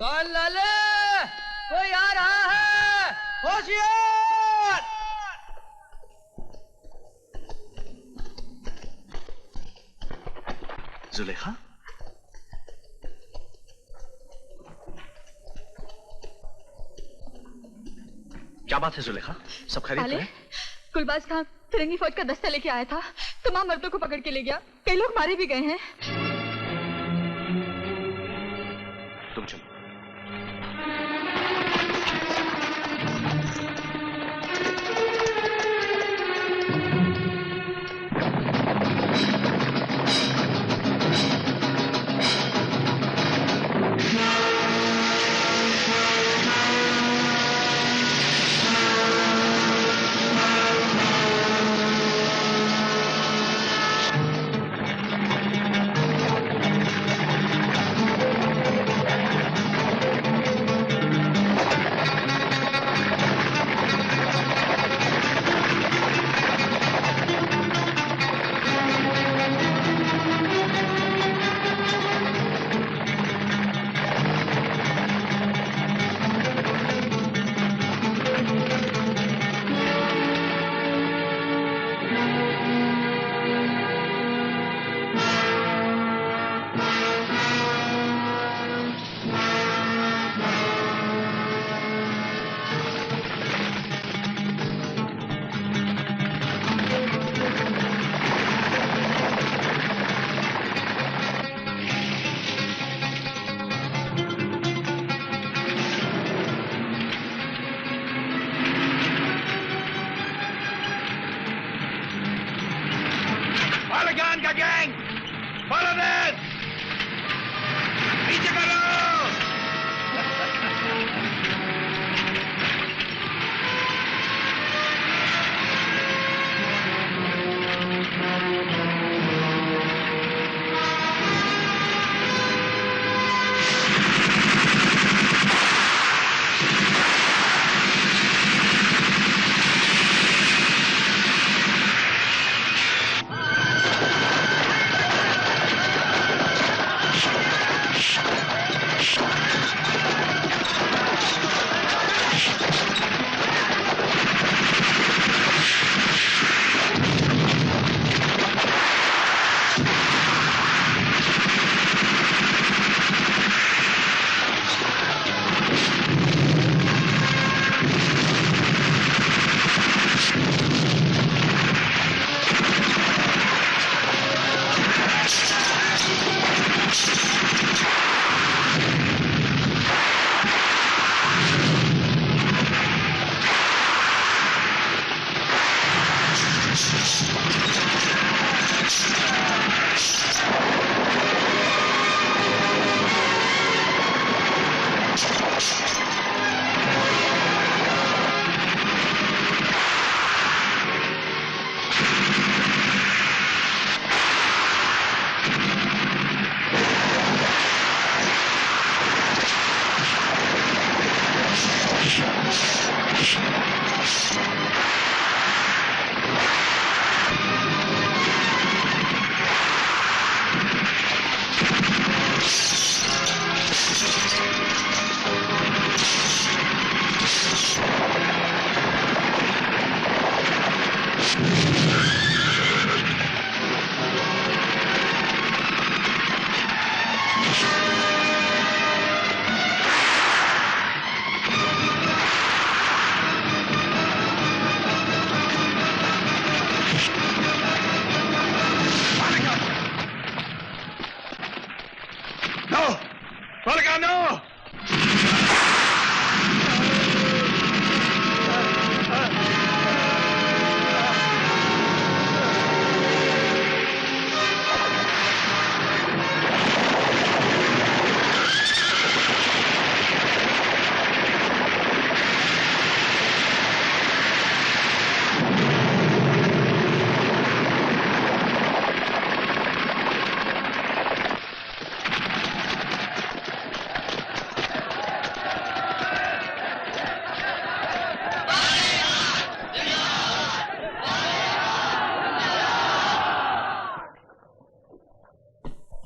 कौन लाले? कोई आ रहा है, होशियार! जुलेखा, क्या बात है जुलेखा? सब खरीद है? गुलबाज खान फिरंगी फौज का दस्ता लेके आया था, तमाम मर्दों को पकड़ के ले गया, कई लोग मारे भी गए हैं। तुम चलो।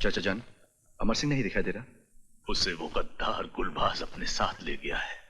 चाचा जान, अमर सिंह नहीं दिखाई दे रहा। उसे वो गद्दार गुलबाज अपने साथ ले गया है।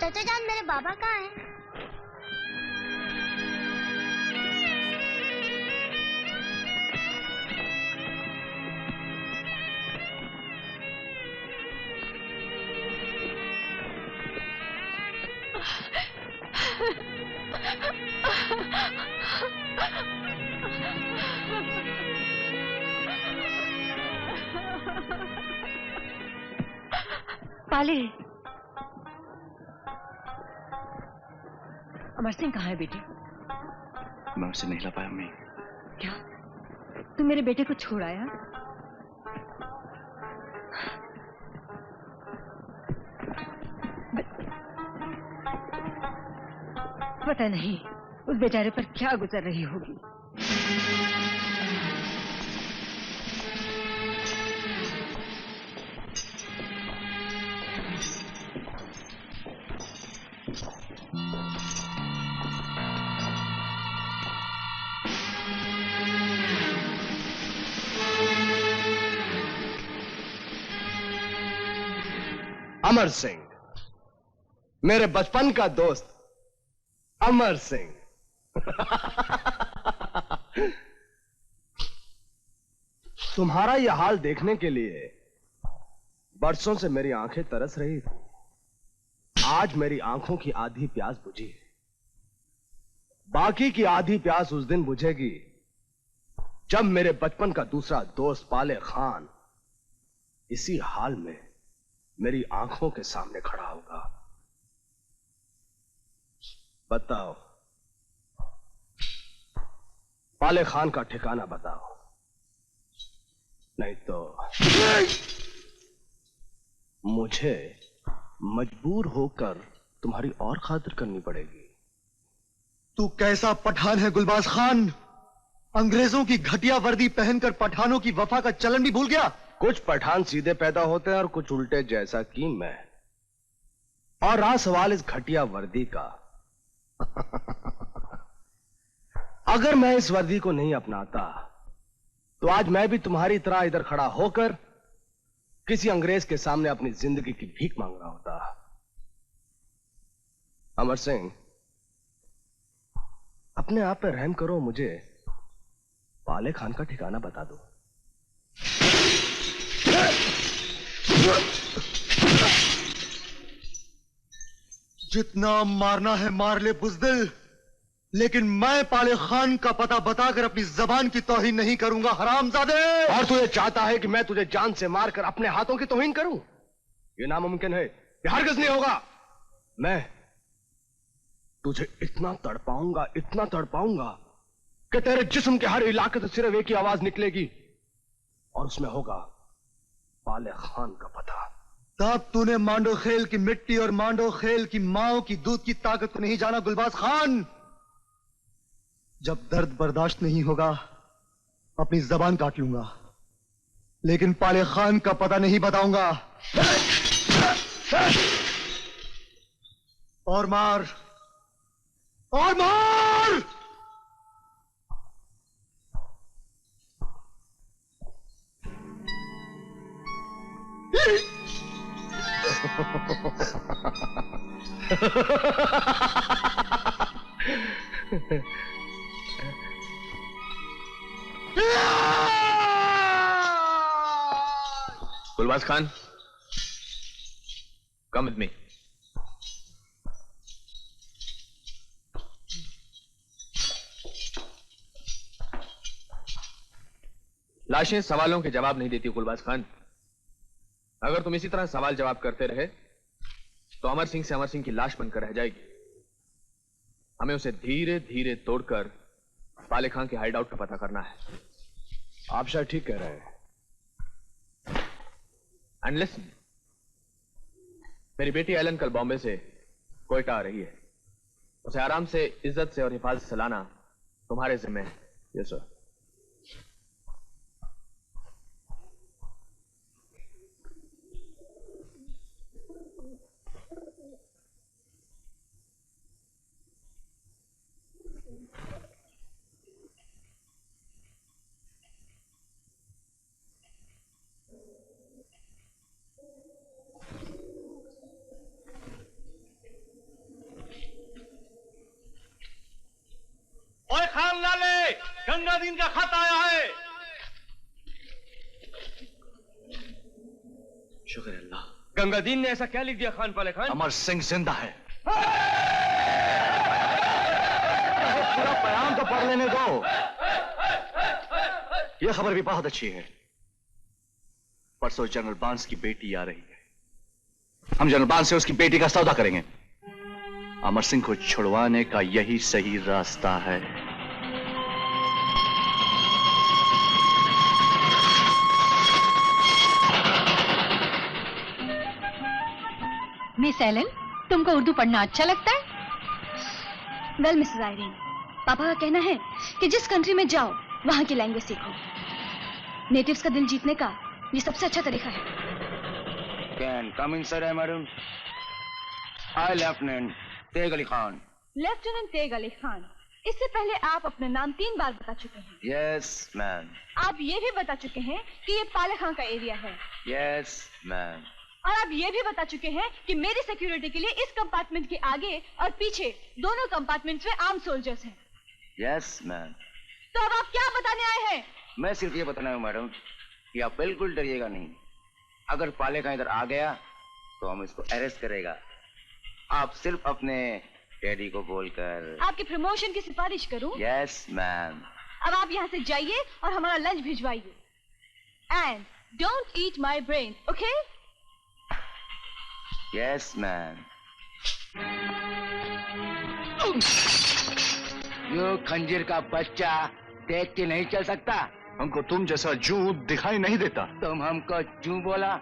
चाचा जान मेरे बाबा कहाँ हैं? पाले, अमर सिंह कहाँ है बेटे? मैं उसे नहीं ला पाया अम्मी। क्या तुम मेरे बेटे को छोड़ आया? पता नहीं उस बेचारे पर क्या गुजर रही होगी। अमर सिंह, मेरे बचपन का दोस्त अमर सिंह। तुम्हारा यह हाल देखने के लिए बरसों से मेरी आंखें तरस रही थी। आज मेरी आंखों की आधी प्यास बुझी है। बाकी की आधी प्यास उस दिन बुझेगी जब मेरे बचपन का दूसरा दोस्त पाले खान इसी हाल में मेरी आंखों के सामने खड़ा होगा। बताओ, पाले खान का ठिकाना बताओ, नहीं तो मुझे मजबूर होकर तुम्हारी और खातिर करनी पड़ेगी। तू कैसा पठान है गुलबाज खान? अंग्रेजों की घटिया वर्दी पहनकर पठानों की वफा का चलन भी भूल गया? कुछ पठान सीधे पैदा होते हैं और कुछ उल्टे, जैसा कि मैं। और रहा सवाल इस घटिया वर्दी का, अगर मैं इस वर्दी को नहीं अपनाता तो आज मैं भी तुम्हारी तरह इधर खड़ा होकर किसी अंग्रेज के सामने अपनी जिंदगी की भीख मांग रहा होता। अमर सिंह, अपने आप पे रहम करो, मुझे पाले खान का ठिकाना बता दो। जितना मारना है मार ले बुज़दिल, लेकिन मैं पाले खान का पता बताकर अपनी जबान की तौहीन नहीं करूंगा, हरामजादे। और तू ये चाहता है कि मैं तुझे जान से मारकर अपने हाथों की तौहीन करूं? ये नामुमकिन है, ये हरगिज़ नहीं होगा। मैं तुझे इतना तड़पाऊंगा कि तेरे जिस्म के हर इलाके से सिर्फ एक ही आवाज निकलेगी, और उसमें होगा पाले खान का पता। तब तूने मांडो खेल की मिट्टी और मांडो खेल की माओ की दूध की ताकत को नहीं जाना गुलबाज खान। जब दर्द बर्दाश्त नहीं होगा अपनी जबान काट लूंगा, लेकिन पाले खान का पता नहीं बताऊंगा। और मार, और मार। Gulbaz Khan, come with me. लाशें सवालों के जवाब नहीं देती गुलबाज खान। अगर तुम इसी तरह सवाल जवाब करते रहे तो अमर सिंह से अमर सिंह की लाश बनकर रह जाएगी। हमें उसे धीरे धीरे तोड़कर पाले खान के हाइडआउट का पता करना है। आप शायद ठीक कह रहे हैं। एंड लिसन, मेरी बेटी एलन कल बॉम्बे से कोयटा आ रही है। उसे आराम से, इज्जत से और हिफाजत से लाना तुम्हारे जिम्मे है। Yes sir. ओए खान लाले, गंगादीन का खत आया है। शुक्र अल्लाह। गंगादीन ने ऐसा क्या लिख दिया खान पाले खान? अमर सिंह जिंदा है। पूरा पैगाम तो पढ़ लेने दो। यह खबर भी बहुत अच्छी है। परसों जनरल बांस की बेटी आ रही है। हम जनरल बांस से उसकी बेटी का सौदा करेंगे। अमर सिंह को छुड़वाने का यही सही रास्ता है। मिस एलन, तुमको उर्दू पढ़ना अच्छा लगता है? वेल मिसेस आयरीन, पापा का कहना है कि जिस कंट्री में जाओ वहाँ की लैंग्वेज सीखो। नेटिव्स का दिल जीतने का ये सबसे अच्छा तरीका है। Can come in, sir, madam. I, Lieutenant Tegh Ali Khan. Lieutenant Tegh Ali Khan, इससे पहले आप अपना नाम 3 बार बता चुके हैं। Yes, ma'am. आप ये भी बता चुके हैं कि ये पाले खान का एरिया है। Yes, ma'am. और आप ये भी बता चुके हैं कि मेरी सिक्योरिटी के लिए इस कंपार्टमेंट के आगे और पीछे दोनों कंपार्टमेंट्स में आर्म सोल्जर्स हैं। Yes, ma'am. तो अब आप क्या बताने आए हैं? मैं सिर्फ ये बताना हूँ मैडम कि आप बिल्कुल डरिएगा नहीं। अगर पाले खान इधर आ गया तो हम इसको अरेस्ट करेगा। आप सिर्फ अपने डैडी को बोलकर आपके प्रमोशन की सिफारिश करूं? Yes, ma'am. अब आप यहाँ से जाइए और हमारा लंच भिजवाइए। And don't eat my brain, okay? Yes, ma'am. यो खंजीर का बच्चा देख के नहीं चल सकता। हमको तुम जैसा जू दिखाई नहीं देता। तुम हमको जू बोला?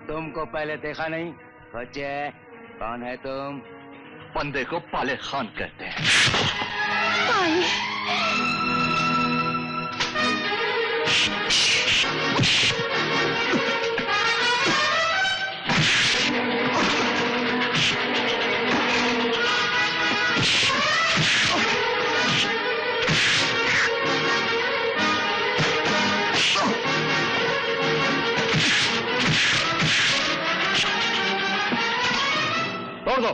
तुमको पहले देखा नहीं। बच्चे, कौन है तुम? बंदे को पाले खान कहते हैं। तोड़ दो।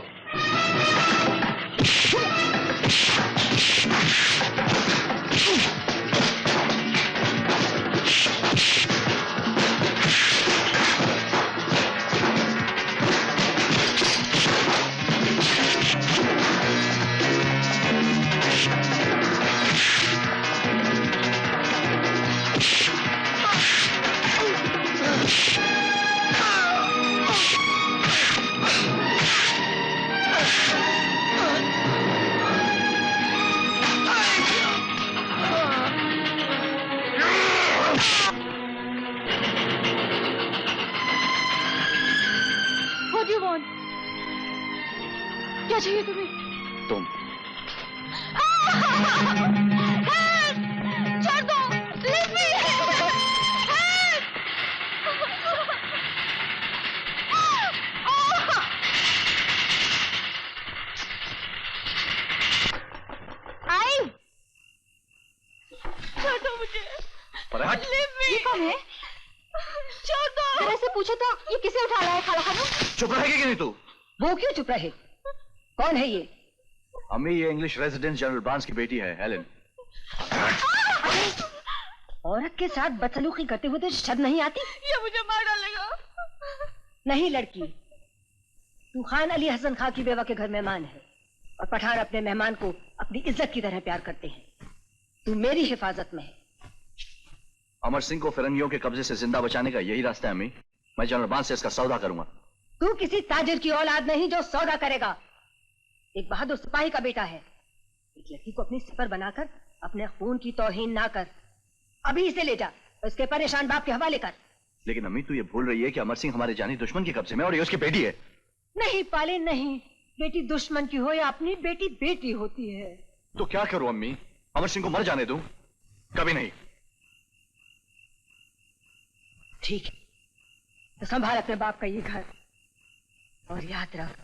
क्या चाहिए तुम्हें? तुम छोड़ दो, leave me! आई! छोड़ दो मुझे! Leave me! ये कौन है? छोड़ दो! तरह से पूछो तो ये किसे उठा लाया खाला खानू? चुप रहेगी कि नहीं तू? वो क्यों चुप रहे? कौन है ये? अम्मी, ये इंग्लिश रेजिडेंट जनरल बांस की बेटी है, हेलेन। औरत के साथ बदसलूकी करते हुए तो शर्म नहीं आती? ये मुझे मार डालेगा। नहीं लड़की, तू खान अली हसन खां की बेवा के घर मेहमान है और पठान अपने मेहमान को अपनी इज्जत की तरह प्यार करते हैं। तू मेरी हिफाजत में है। अमर सिंह को फिरंगियों के कब्जे से जिंदा बचाने का यही रास्ता है अम्मी। मैं जनरल बांस से इसका सौदा करूंगा। तू किसी ताजिर की औलाद नहीं जो सौदा करेगा। एक बहादुर सिपाही का बेटा है। एक लड़की को अपनी सिपर बनाकर अपने खून की तौहीन ना कर। अभी इसे ले जा और इसके परेशान बाप के हवाले कर। लेकिन अम्मी, तू ये भूल रही है कि अमर सिंह हमारे जानी दुश्मन के कब्जे में और ये उसकी बेटी है। नहीं पाले नहीं, बेटी दुश्मन की हो या अपनी, बेटी बेटी होती है। तो क्या करूं अम्मी? अमर सिंह को मर जाने दूं? कभी नहीं। ठीक है, तो संभाल अपने बाप का ये घर और याद रख,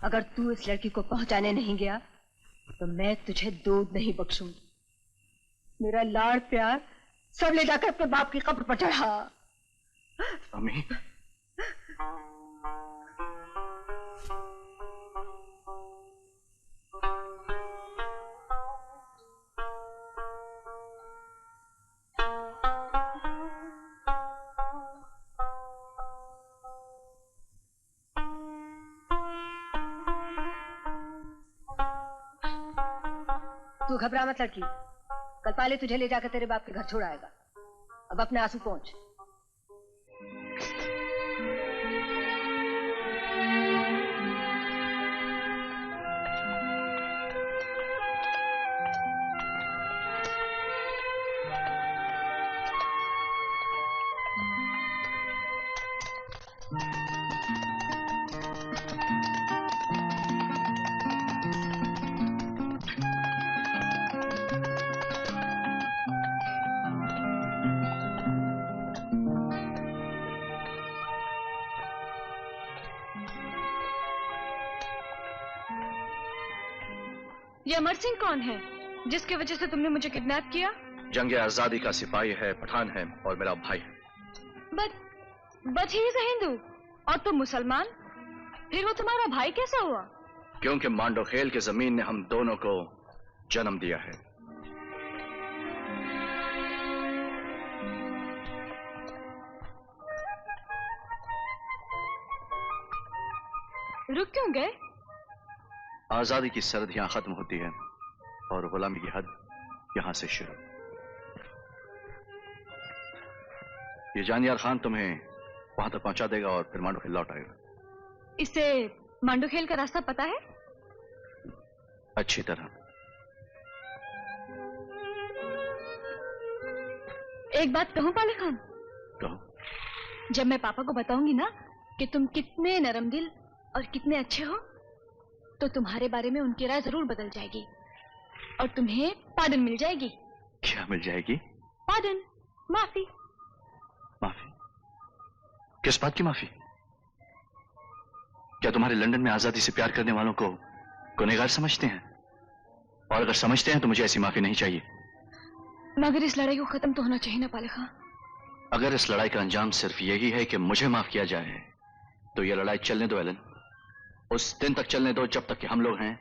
अगर तू इस लड़की को पहुंचाने नहीं गया तो मैं तुझे दूध नहीं बख्शूंगी। मेरा लाड़ प्यार सब ले जाकर अपने बाप की कब्र पर चढ़ा। अम्मी, तू घबरा मत लड़की, कल पाले तुझे ले जाकर तेरे बाप के घर छोड़ आएगा। अब अपने आंसू पहुंच। ये अमर सिंह कौन है जिसकी वजह से तुमने मुझे किडनैप किया? जंग आजादी का सिपाही है, पठान है और मेरा भाई है। But he is a Hindu और तुम मुसलमान, फिर वो तुम्हारा भाई कैसा हुआ? क्योंकि मांडो खेल की जमीन ने हम दोनों को जन्म दिया है। रुक क्यों गए? आजादी की सरहद यहां खत्म होती है और गुलामी की हद यहां से शुरू। ये जानियार खान तुम्हें वहां तक पहुंचा देगा और फिर मांडो खेल लौट आएगा। इसे मांडो खेल का रास्ता पता है? अच्छी तरह। एक बात कहूं पाले खान? कहो। जब मैं पापा को बताऊंगी ना कि तुम कितने नरम दिल और कितने अच्छे हो, तो तुम्हारे बारे में उनकी राय जरूर बदल जाएगी और तुम्हें पार्डन मिल जाएगी। क्या मिल जाएगी? पार्डन, माफी। माफी? किस बात की माफी? क्या तुम्हारे लंदन में आजादी से प्यार करने वालों को गुनहगार समझते हैं? और अगर समझते हैं तो मुझे ऐसी माफी नहीं चाहिए। मगर इस लड़ाई को खत्म तो होना चाहिए ना पाले खान। अगर इस लड़ाई का अंजाम सिर्फ यही है कि मुझे माफ किया जाए तो यह लड़ाई चलने दो एलन। उस दिन तक चलने दो जब तक कि हम लोग हैं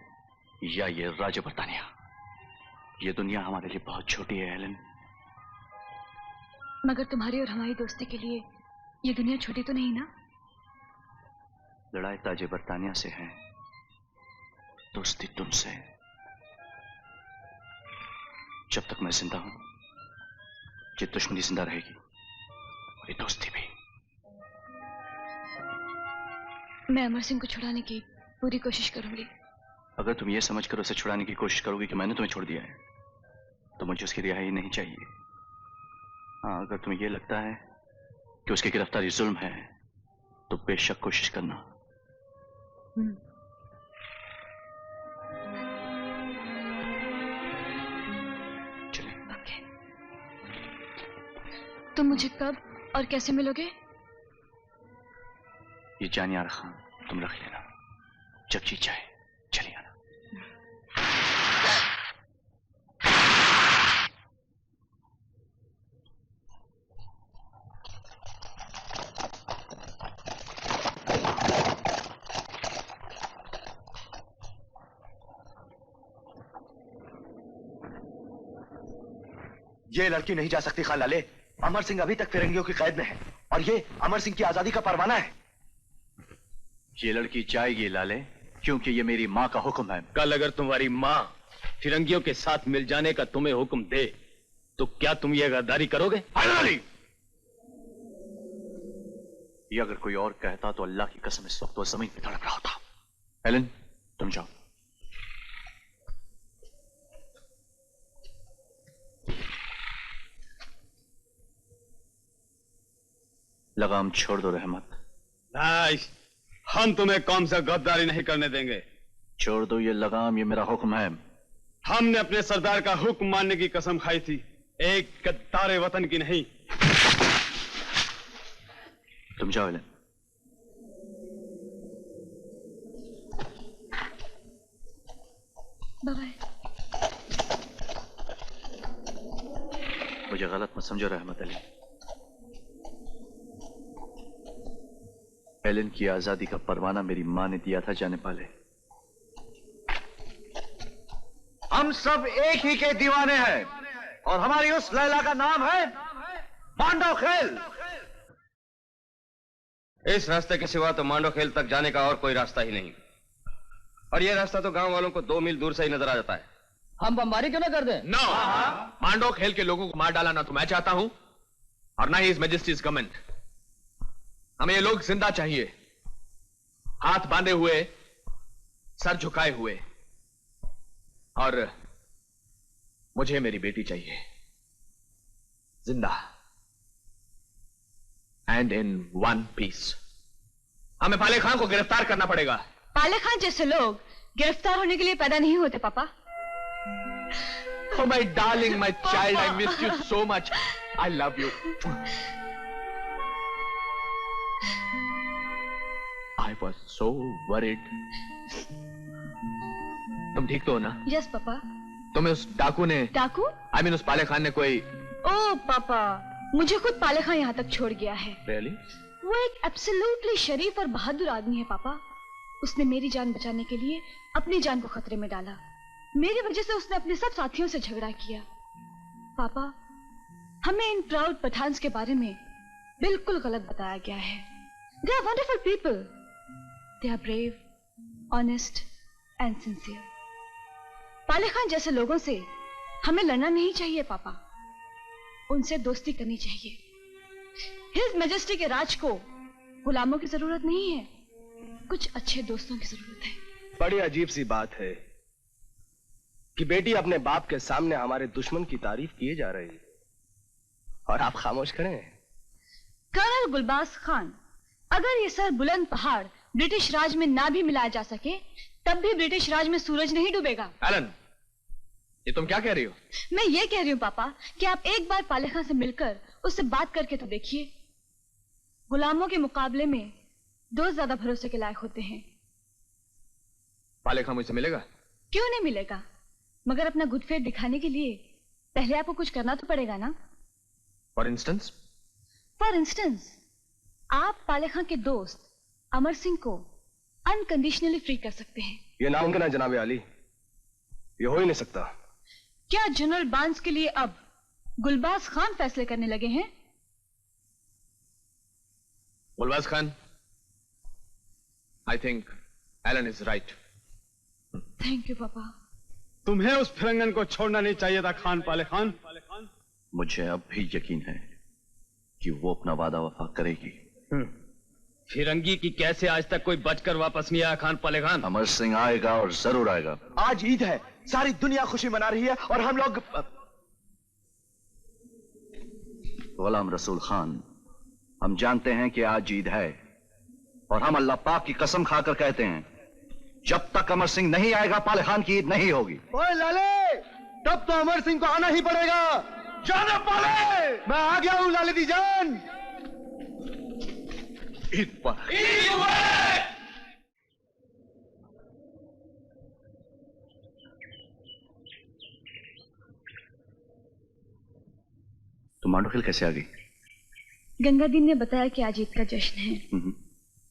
या ये राज्य बरतानिया। ये दुनिया हमारे लिए बहुत छोटी है एलन। मगर तुम्हारी और हमारी दोस्ती के लिए ये दुनिया छोटी तो नहीं ना? लड़ाई ताजे बरतानिया से है, दोस्ती तुमसे। जब तक मैं जिंदा हूं ये दुश्मनी जिंदा रहेगी और ये दोस्ती भी। मैं अमर सिंह को छुड़ाने की पूरी कोशिश करूंगी। अगर तुम ये समझकर उसे छुड़ाने की कोशिश करोगी कि मैंने तुम्हें छोड़ दिया है तो मुझे उसकी रिहाई नहीं चाहिए। हाँ, अगर तुम्हें ये लगता है कि उसकी गिरफ्तारी जुल्म है तो बेशक कोशिश करना। चलिए। ओके। तुम मुझे कब और कैसे मिलोगे? ये जानियार खान तुम रख लेना, जब जी चाहे चली आना। ये लड़की नहीं जा सकती खान लाले। अमर सिंह अभी तक फिरंगियों की कैद में है और ये अमर सिंह की आजादी का परवाना है। ये लड़की जाएगी लाले, क्योंकि ये मेरी माँ का हुक्म है। कल अगर तुम्हारी माँ फिरंगियों के साथ मिल जाने का तुम्हें हुक्म दे तो क्या तुम ये गद्दारी करोगे? ये अगर कोई और कहता तो अल्लाह की कसम इस वक्त वो जमीन पे तड़प रहा होता। एलन, तुम जाओ। लगाम छोड़ दो रहमत। नहीं, हम तुम्हें कौन सा गद्दारी नहीं करने देंगे। छोड़ दो ये लगाम, ये मेरा हुक्म है। हमने अपने सरदार का हुक्म मानने की कसम खाई थी, एक गद्दार वतन की नहीं। तुम जाओ एलन। बाय। मुझे गलत मत समझो रहमत अली। एलन की आजादी का परवाना मेरी मां ने दिया था जाने पाले। हम सब एक ही के दीवाने हैं और हमारी उस लैला का नाम है मांडो खेल। इस रास्ते के सिवा तो मांडो खेल तक जाने का और कोई रास्ता ही नहीं, और ये रास्ता तो गांव वालों को 2 मील दूर से ही नजर आ जाता है। हम बमबारी क्यों ना कर दें? नो, मांडो खेल के लोगों को मार डाला ना तो मैं चाहता हूं और ना ही इस मैजेस्टीज गवर्नमेंट। हमें ये लोग जिंदा चाहिए, हाथ बांधे हुए, सर झुकाए हुए, और मुझे मेरी बेटी चाहिए जिंदा एंड इन वन पीस। हमें पाले खान को गिरफ्तार करना पड़ेगा। पाले खान जैसे लोग गिरफ्तार होने के लिए पैदा नहीं होते पापा। Oh my darling, my child, I missed you so much. I love you. I was so worried. तुम ठीक तो हो ना? Yes papa. तुम्हें उस डाकू ने, डाकू? I mean उस पाले खान ने कोई? ओ पापा, मुझे खुद पाले खान यहाँ तक छोड़ गया है। Really? वो एक एब्सोल्युटली शरीफ और बहादुर आदमी है पापा। उसने मेरी जान बचाने के लिए अपनी जान को खतरे में डाला। मेरी वजह से उसने अपने सब साथियों से झगड़ा किया। पापा, हमें इन प्राउड पठान्स के बारे में बिल्कुल गलत बताया गया है। They are wonderful people. They are brave, honest and sincere. पाले खान जैसे लोगों से हमें लड़ना नहीं चाहिए पापा, उनसे दोस्ती करनी चाहिए। हिज मैजेस्टी के राज को गुलामों की जरूरत नहीं है, कुछ अच्छे दोस्तों की जरूरत है। बड़ी अजीब सी बात है कि बेटी अपने बाप के सामने हमारे दुश्मन की तारीफ किए जा रही है और आप खामोश खड़े हैं। कर्नल गुलबाज खान, अगर ये सर बुलंद पहाड़ ब्रिटिश राज में ना भी मिलाया जा सके तब भी ब्रिटिश राज में सूरज नहीं डूबेगा। एलन, ये तुम क्या कह रही हो? मैं ये कह रही हूँ पापा कि आप एक बार पाले खान से मिलकर उससे बात करके तो देखिए। गुलामों के मुकाबले में दोस्त ज्यादा भरोसे के लायक होते हैं। पाले खान मुझसे मिलेगा? क्यों नहीं मिलेगा, मगर अपना गुड फेथ दिखाने के लिए पहले आपको कुछ करना तो पड़ेगा ना। For instance? फॉर इंस्टेंस, आप पाले खान के दोस्त अमर सिंह को अनकंडीशनली फ्री कर सकते हैं। ये नामुमकिन है जनाब अली, ये हो ही नहीं सकता। क्या जनरल बांस के लिए अब गुलबाज खान फैसले करने लगे हैं? Gulbaz Khan, I think Alan is right. Thank you पापा। तुम्हें उस फिरंगन को छोड़ना नहीं चाहिए था खान पाले खान। मुझे अब भी यकीन है कि वो अपना वादा वफा करेगी। फिरंगी की कैसे आज तक कोई बचकर वापस नहीं आया खान पाले खान? अमर सिंह आएगा और जरूर आएगा। आज ईद है, सारी दुनिया खुशी मना रही है और हम लोग। गुलाम रसूल खान, हम जानते हैं कि आज ईद है और हम अल्लाह पाक की कसम खाकर कहते हैं जब तक अमर सिंह नहीं आएगा पाले खान की ईद नहीं होगी। ओए लाले, तब तो अमर सिंह को आना ही पड़ेगा। जाने पाले, मैं आ गया हूं लाले दी जान। ईद पर तो मांडो खेल कैसे आ गई? गंगादीन ने बताया कि आज ईद का जश्न है।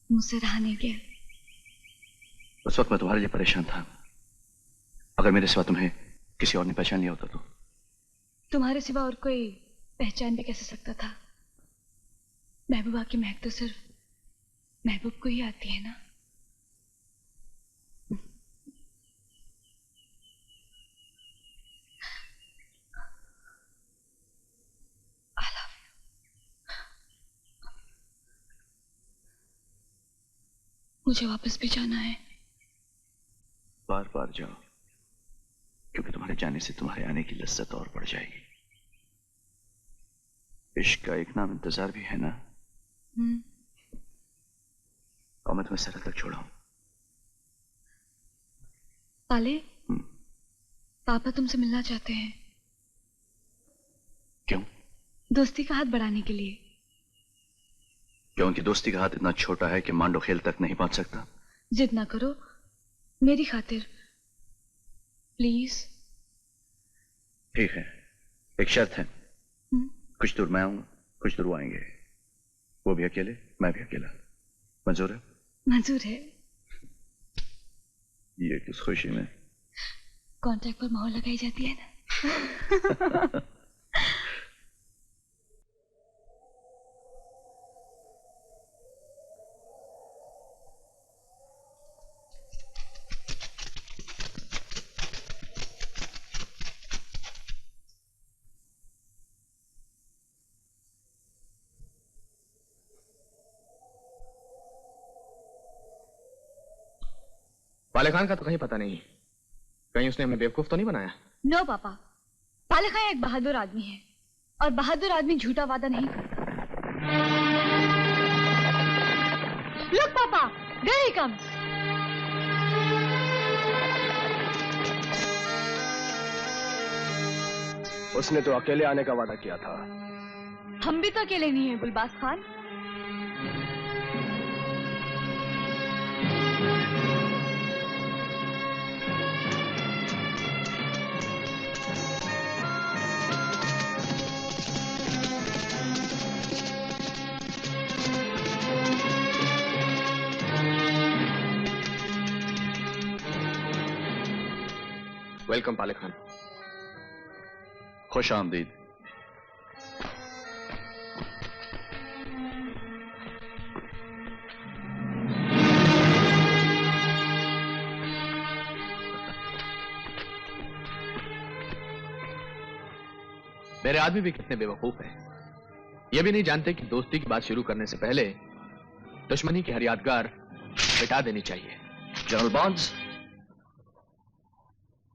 मुझसे रहा नहीं गया। उस वक्त मैं तुम्हारे लिए परेशान था। अगर मेरे सिवा तुम्हें किसी और ने पहचान लिया होता तो। तुम्हारे सिवा और कोई पहचान भी कैसे सकता था? महबूबा की महक तो सिर्फ महबूब को ही आती है ना। मुझे वापस भी जाना है। बार बार जाओ, क्योंकि तुम्हारे जाने से तुम्हारे आने की लज्जत और बढ़ जाएगी। इश्क का एक नाम इंतजार भी है ना। और मैं तुम्हें सरहद तक छोड़ाऊं। पाले, पापा तुमसे मिलना चाहते हैं। क्यों? दोस्ती का हाथ बढ़ाने के लिए। क्योंकि दोस्ती का हाथ इतना छोटा है कि मांडो खेल तक नहीं पहुंच सकता। जिद ना करो, मेरी खातिर प्लीज। ठीक है, एक शर्त है। कुछ दूर मैं आऊंगा, कुछ दूर वो आएंगे। वो भी अकेले, मैं भी अकेला। मंजूर है? मंजूर है। ये किस खुशी में? कॉन्ट्रैक्ट पर मोहर लगाई जाती है ना। पाले खान का तो कहीं पता नहीं, कहीं उसने हमें बेवकूफ तो नहीं बनाया? नो पापा, पाले खान एक बहादुर आदमी है और बहादुर आदमी झूठा वादा नहीं करता। लुक पापा, देयर ही कम्स। उसने तो अकेले आने का वादा किया था। हम भी तो अकेले नहीं हैं गुलबाज खान। वेलकम पाले खान। खुश आमदीद। मेरे आदमी भी कितने बेवकूफ हैं। ये भी नहीं जानते कि दोस्ती की बात शुरू करने से पहले दुश्मनी की हर यादगार मिटा देनी चाहिए। जनरल बॉन्ड्स,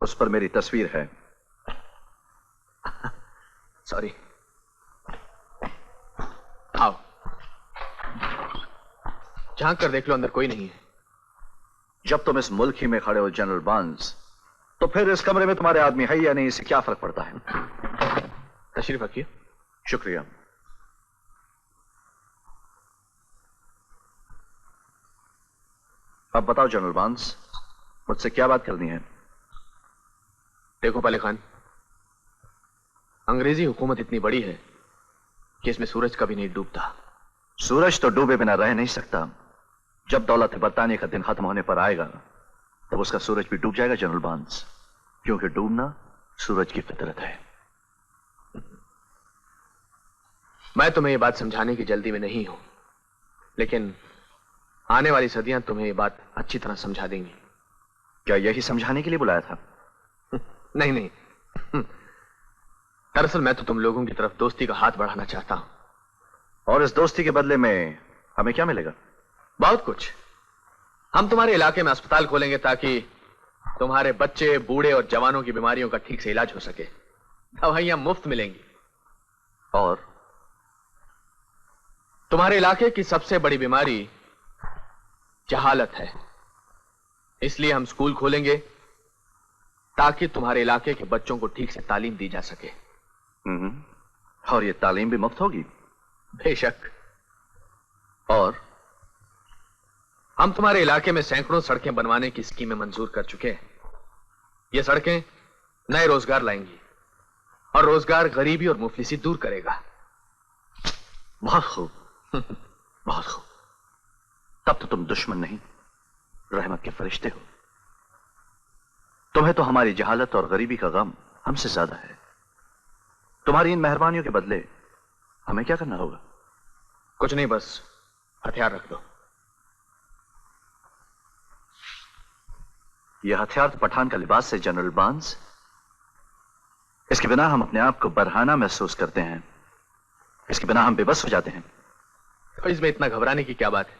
उस पर मेरी तस्वीर है। सॉरी। आओ, झांक कर देख लो, अंदर कोई नहीं है। जब तुम इस मुल्क ही में खड़े हो जनरल बॉन्ड्स, तो फिर इस कमरे में तुम्हारे आदमी है या नहीं, इससे क्या फर्क पड़ता है? तशरीफ रखिए। शुक्रिया। अब बताओ जनरल बॉन्ड्स, मुझसे क्या बात करनी है? देखो पाले खान, अंग्रेजी हुकूमत इतनी बड़ी है कि इसमें सूरज कभी नहीं डूबता। सूरज तो डूबे बिना रह नहीं सकता। जब दौलत बरतानिया का दिन खत्म होने पर आएगा, तब उसका सूरज भी डूब जाएगा जनरल बॉन्ड्स, क्योंकि डूबना सूरज की फितरत है। मैं तुम्हें ये बात समझाने की जल्दी में नहीं हूं, लेकिन आने वाली सदियां तुम्हें ये बात अच्छी तरह समझा देंगी। क्या यही समझाने के लिए बुलाया था? नहीं नहीं, दरअसल मैं तो तुम लोगों की तरफ दोस्ती का हाथ बढ़ाना चाहता हूं। और इस दोस्ती के बदले में हमें क्या मिलेगा? बहुत कुछ। हम तुम्हारे इलाके में अस्पताल खोलेंगे ताकि तुम्हारे बच्चे, बूढ़े और जवानों की बीमारियों का ठीक से इलाज हो सके। दवाइयां मुफ्त मिलेंगी। और तुम्हारे इलाके की सबसे बड़ी बीमारी जहालत है, इसलिए हम स्कूल खोलेंगे ताकि तुम्हारे इलाके के बच्चों को ठीक से तालीम दी जा सके। और ये तालीम भी मुफ्त होगी? बेशक। और हम तुम्हारे इलाके में सैकड़ों सड़कें बनवाने की स्कीमें मंजूर कर चुके हैं। ये सड़कें नए रोजगार लाएंगी और रोजगार गरीबी और मुफलिसी दूर करेगा। बहुत खूब, बहुत खूब। तब तो तुम दुश्मन नहीं, रहमत के फरिश्ते हो। तुम्हें तो हमारी जहालत और गरीबी का गम हमसे ज्यादा है। तुम्हारी इन मेहरबानियों के बदले हमें क्या करना होगा? कुछ नहीं, बस हथियार रख दो। यह हथियार तो पठान का लिबास है जनरल बार्न्स। इसके बिना हम अपने आप को बरहाना महसूस करते हैं, इसके बिना हम बेबस हो जाते हैं। तो इसमें इतना घबराने की क्या बात है?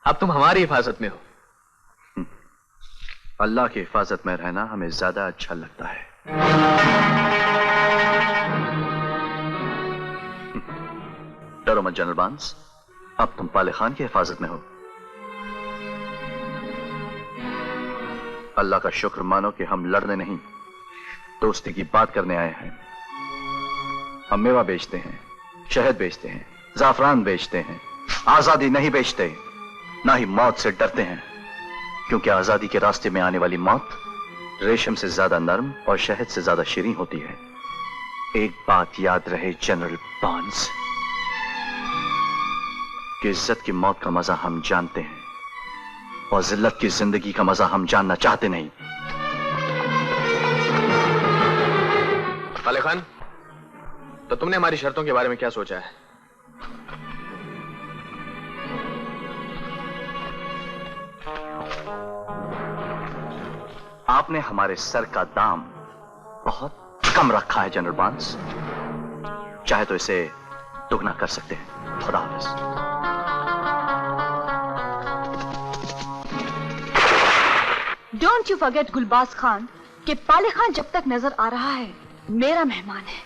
अब तुम हमारी हिफाजत में हो। अल्लाह की हिफाजत में रहना हमें ज्यादा अच्छा लगता है। डरो मत जनरल बार्न्स, अब तुम पाले खान की हिफाजत में हो। अल्लाह का शुक्र मानो कि हम लड़ने नहीं, दोस्ती की बात करने आए हैं। हम मेवा बेचते हैं, शहद बेचते हैं, जाफरान बेचते हैं, आजादी नहीं बेचते, ना ही मौत से डरते हैं, क्योंकि आजादी के रास्ते में आने वाली मौत रेशम से ज्यादा नरम और शहद से ज्यादा शीरीं होती है। एक बात याद रहे जनरल बार्न्स, कि इज्जत की मौत का मजा हम जानते हैं और जिल्लत की जिंदगी का मजा हम जानना चाहते नहीं। पाले खान, तो तुमने हमारी शर्तों के बारे में क्या सोचा है? आपने हमारे सर का दाम बहुत कम रखा है जनरल बार्न्स, चाहे तो इसे दुगना कर सकते हैं। खुदा हाफिज। Don't you forget Gulbaz Khan कि पाले खान जब तक नजर आ रहा है मेरा मेहमान है।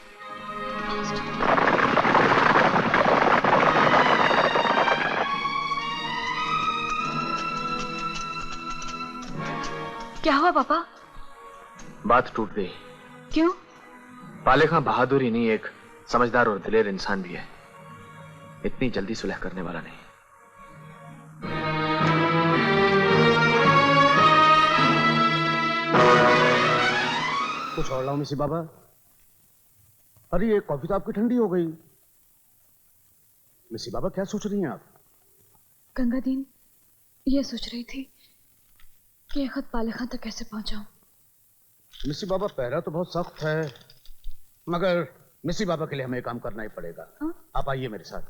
क्या हुआ पापा? बात टूट गई। क्यों? पाले खां बहादुर ही नहीं, एक समझदार और दिलेर इंसान भी है। इतनी जल्दी सुलह करने वाला नहीं। कुछ और लाओ मिसी बाबा। अरे ये कॉफी तो आपकी ठंडी हो गई। मिसी बाबा क्या सोच रही हैं आप? गंगादीन, ये सोच रही थी कि ये खत पाले खां तक कैसे पहुंचाऊं। मिसी बाबा पहरा तो बहुत सख्त है, मगर मिसी बाबा के लिए हमें काम करना ही पड़ेगा। हाँ? आप आइए मेरे साथ।